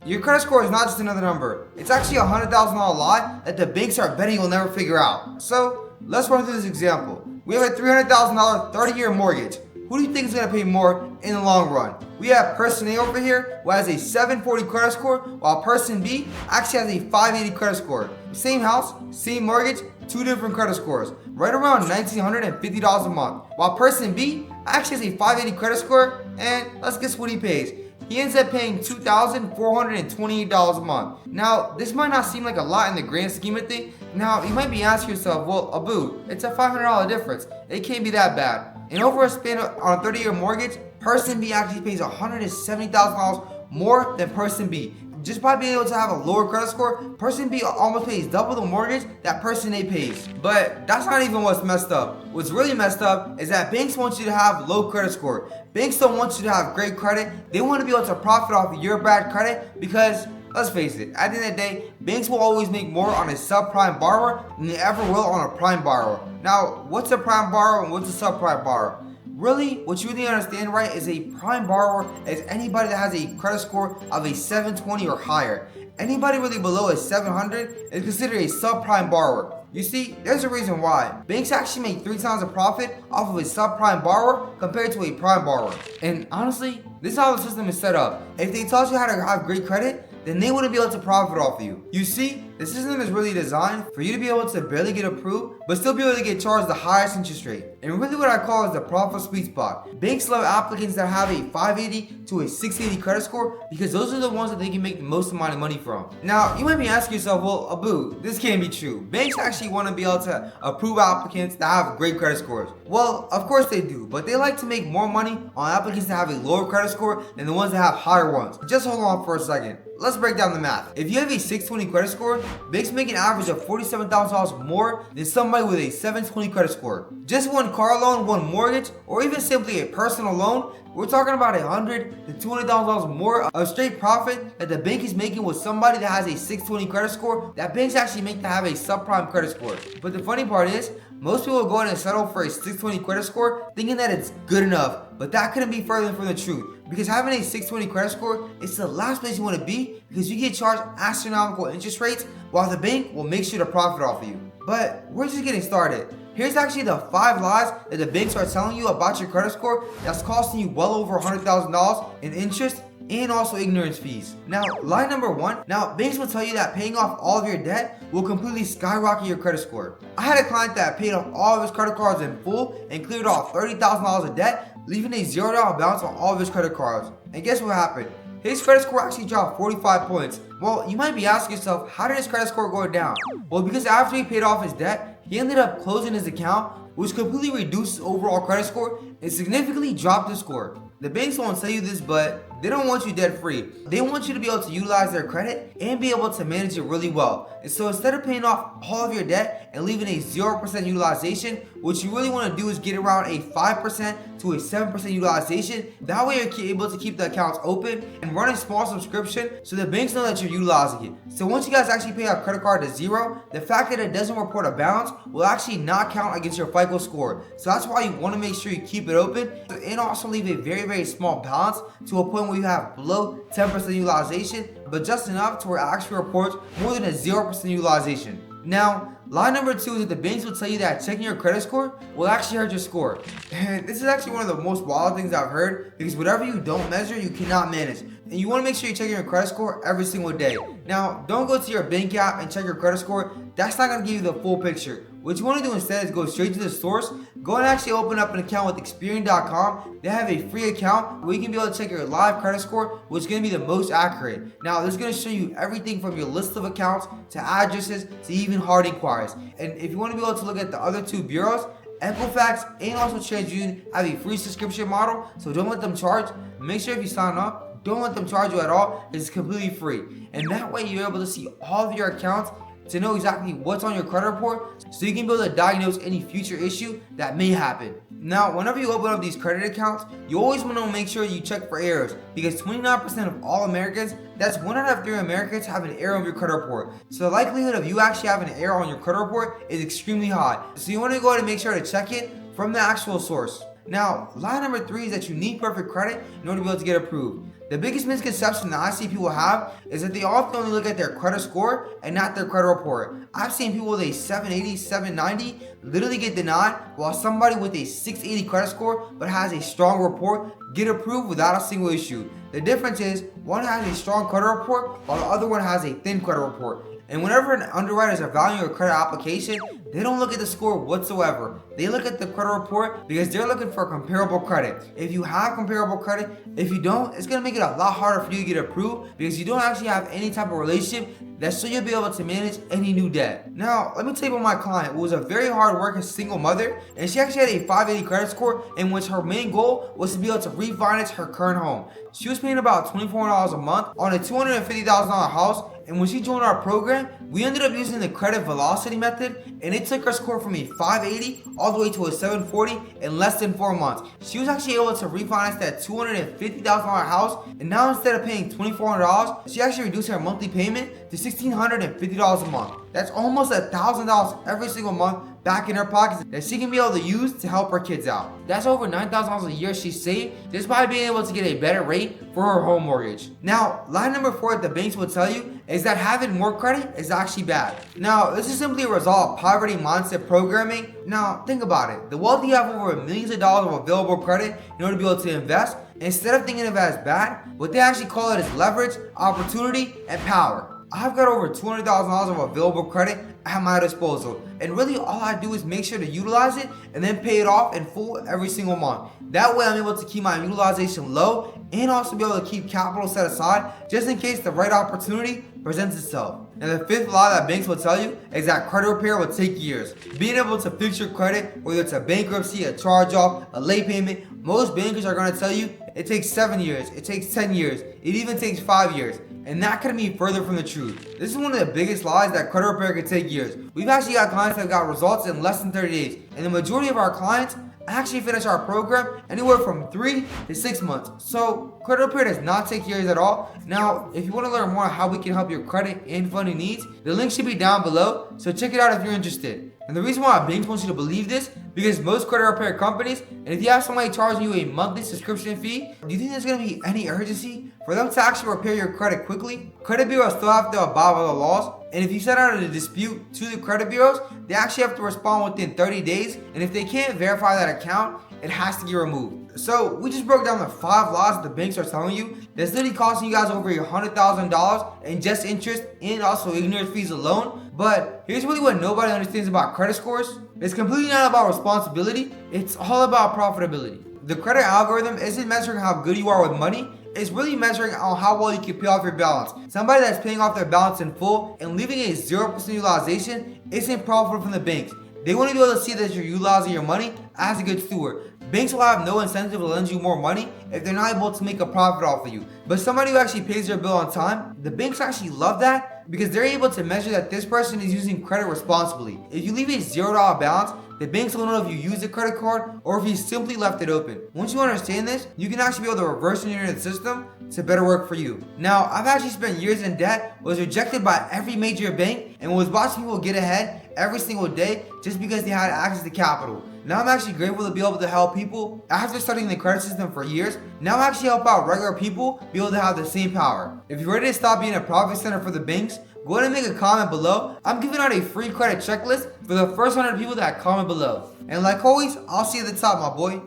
Your credit score is not just another number. It's actually a $100,000 lie that the banks are betting you'll never figure out. So let's run through this example. We have a $300,000 30-year mortgage. Who do you think is going to pay more in the long run? We have person A over here who has a 740 credit score, while person B actually has a 580 credit score. Same house, same mortgage, two different credit scores, right around $1,950 a month. While person B actually has a 580 credit score, and let's guess what he pays. He ends up paying $2,428 a month. Now, this might not seem like a lot in the grand scheme of things. Now, you might be asking yourself, well, Abu, it's a $500 difference. It can't be that bad. And over a span on a 30-year mortgage, person B actually pays $170,000 more than person B. Just by being able to have a lower credit score, person B almost pays double the mortgage that person A pays. But that's not even what's messed up. What's really messed up is that banks want you to have low credit score. Banks don't want you to have great credit. They want to be able to profit off of your bad credit because, let's face it, at the end of the day, banks will always make more on a subprime borrower than they ever will on a prime borrower. Now, what's a prime borrower and what's a subprime borrower? Really, what you need to understand, right, is a prime borrower is anybody that has a credit score of a 720 or higher. Anybody really below a 700 is considered a subprime borrower. You see, there's a reason why. Banks actually make 3 times the profit off of a subprime borrower compared to a prime borrower. And honestly, this is how the system is set up. If they taught you how to have great credit, then they wouldn't be able to profit off you. You see, the system is really designed for you to be able to barely get approved, but still be able to get charged the highest interest rate. And really what I call is the profit sweet spot. Banks love applicants that have a 580 to a 680 credit score because those are the ones that they can make the most amount of money from. Now, you might be asking yourself, well, Abu, this can't be true. Banks actually want to be able to approve applicants that have great credit scores. Well, of course they do, but they like to make more money on applicants that have a lower credit score than the ones that have higher ones. Just hold on for a second. Let's break down the math. If you have a 620 credit score, banks make an average of $47,000 more than somebody with a 720 credit score. Just one car loan, one mortgage, or even simply a personal loan, we're talking about $100,000 to $200,000 more of straight profit that the bank is making with somebody that has a 620 credit score that banks actually make to have a subprime credit score. But the funny part is, most people go ahead and settle for a 620 credit score thinking that it's good enough, but that couldn't be further from the truth. Because having a 620 credit score is the last place you want to be because you get charged astronomical interest rates while the bank will make sure to profit off of you. But we're just getting started. Here's actually the 5 lies that the banks are telling you about your credit score that's costing you well over $100,000 in interest and also ignorance fees. Now, lie number 1. Now, banks will tell you that paying off all of your debt will completely skyrocket your credit score. I had a client that paid off all of his credit cards in full and cleared off $30,000 of debt, leaving a $0 balance on all of his credit cards. And guess what happened? His credit score actually dropped 45 points. Well, you might be asking yourself, how did his credit score go down? Well, because after he paid off his debt, he ended up closing his account, which completely reduced his overall credit score and significantly dropped his score. The banks won't tell you this, but they don't want you debt free. They want you to be able to utilize their credit and be able to manage it really well. And so instead of paying off all of your debt and leaving a 0% utilization, what you really want to do is get around a 5% to a 7% utilization. That way you're able to keep the accounts open and run a small subscription so the banks know that you're utilizing it. So once you guys actually pay a credit card to 0, the fact that it doesn't report a balance will actually not count against your FICO score. So that's why you want to make sure you keep it open and also leave a very small balance to a point where you have below 10% utilization, but just enough to where it actually reports more than a 0% utilization. Now, lie number 2 is that the banks will tell you that checking your credit score will actually hurt your score. And this is actually one of the most wild things I've heard because whatever you don't measure, you cannot manage. And you want to make sure you're checking your credit score every single day. Now, don't go to your bank app and check your credit score. That's not going to give you the full picture. What you want to do instead is go straight to the source. Go and actually open up an account with Experian.com. They have a free account where you can be able to check your live credit score, which is going to be the most accurate. Now, this is going to show you everything from your list of accounts to addresses to even hard inquiries. And if you want to be able to look at the other 2 bureaus, Equifax and also TransUnion have a free subscription model, so don't let them charge. Make sure if you sign up, don't let them charge you at all. It's completely free. And that way you're able to see all of your accounts to know exactly what's on your credit report so you can be able to diagnose any future issue that may happen. Now, whenever you open up these credit accounts, you always want to make sure you check for errors because 29% of all Americans, that's 1 out of 3 Americans, have an error on your credit report. So the likelihood of you actually having an error on your credit report is extremely high. So you want to go ahead and make sure to check it from the actual source. Now, lie number 3 is that you need perfect credit in order to be able to get approved. The biggest misconception that I see people have is that they often only look at their credit score and not their credit report. I've seen people with a 780, 790 literally get denied, while somebody with a 680 credit score but has a strong report get approved without a single issue. The difference is one has a strong credit report while the other one has a thin credit report. And whenever an underwriter is evaluating a credit application, they don't look at the score whatsoever. They look at the credit report because they're looking for comparable credit. If you have comparable credit, if you don't, it's going to make it a lot harder for you to get approved because you don't actually have any type of relationship that's so you'll be able to manage any new debt. Now, let me tell you about my client who was a very hard working single mother, and she actually had a 580 credit score in which her main goal was to be able to refinance her current home. She was paying about $24 a month on a $250,000 house, and when she joined our program, we ended up using the credit velocity method, and it took her score from a 580 all the way to a 740 in less than 4 months. She was actually able to refinance that $250,000 house, and now instead of paying $2,400, she actually reduced her monthly payment to $1,650 a month. That's almost $1,000 every single month back in her pockets that she can be able to use to help her kids out. That's over $9,000 a year she saved just by being able to get a better rate for her home mortgage. Now, line number 4 that the banks will tell you is that having more credit is actually bad. Now, this is simply a result of poverty mindset programming. Now, think about it. The wealthy have over millions of dollars of available credit in order to be able to invest. Instead of thinking of it as bad, what they actually call it is leverage, opportunity, and power. I've got over $200,000 of available credit at my disposal, and really all I do is make sure to utilize it and then pay it off in full every single month. That way I'm able to keep my utilization low and also be able to keep capital set aside just in case the right opportunity presents itself. Now, the 5th lie that banks will tell you is that credit repair will take years. Being able to fix your credit, whether it's a bankruptcy, a charge off, a late payment, most bankers are going to tell you it takes 7 years, it takes 10 years, it even takes 5 years. And that couldn't be further from the truth. This is one of the biggest lies, that credit repair can take years. We've actually got clients that got results in less than 30 days. And the majority of our clients actually finish our program anywhere from 3 to 6 months. So credit repair does not take years at all. Now, if you want to learn more on how we can help your credit and funding needs, the link should be down below. So check it out if you're interested. And the reason why banks want you to believe this, because most credit repair companies, and if you have somebody charging you a monthly subscription fee, do you think there's going to be any urgency for them to actually repair your credit quickly? Credit bureaus still have to abide by the laws, and if you send out a dispute to the credit bureaus, they actually have to respond within 30 days, and if they can't verify that account, it has to get removed. So we just broke down the 5 laws that the banks are telling you that's literally costing you guys over $100,000 in just interest and also ignorance fees alone. But here's really what nobody understands about credit scores. It's completely not about responsibility, it's all about profitability. The credit algorithm isn't measuring how good you are with money, it's really measuring on how well you can pay off your balance. Somebody that's paying off their balance in full and leaving a 0% utilization isn't profitable from the banks. They want to be able to see that you're utilizing your money as a good steward. Banks will have no incentive to lend you more money if they're not able to make a profit off of you. But somebody who actually pays their bill on time, the banks actually love that because they're able to measure that this person is using credit responsibly. If you leave a $0 balance, the banks will know if you used a credit card or if you simply left it open. Once you understand this, you can actually be able to reverse engineer the system to better work for you. Now, I've actually spent years in debt, was rejected by every major bank, and was watching people get ahead every single day just because they had access to capital. Now I'm actually grateful to be able to help people after studying the credit system for years. Now I actually help out regular people be able to have the same power. If you're ready to stop being a profit center for the banks, go ahead and make a comment below. I'm giving out a free credit checklist for the first 100 people that comment below. And like always, I'll see you at the top, my boy.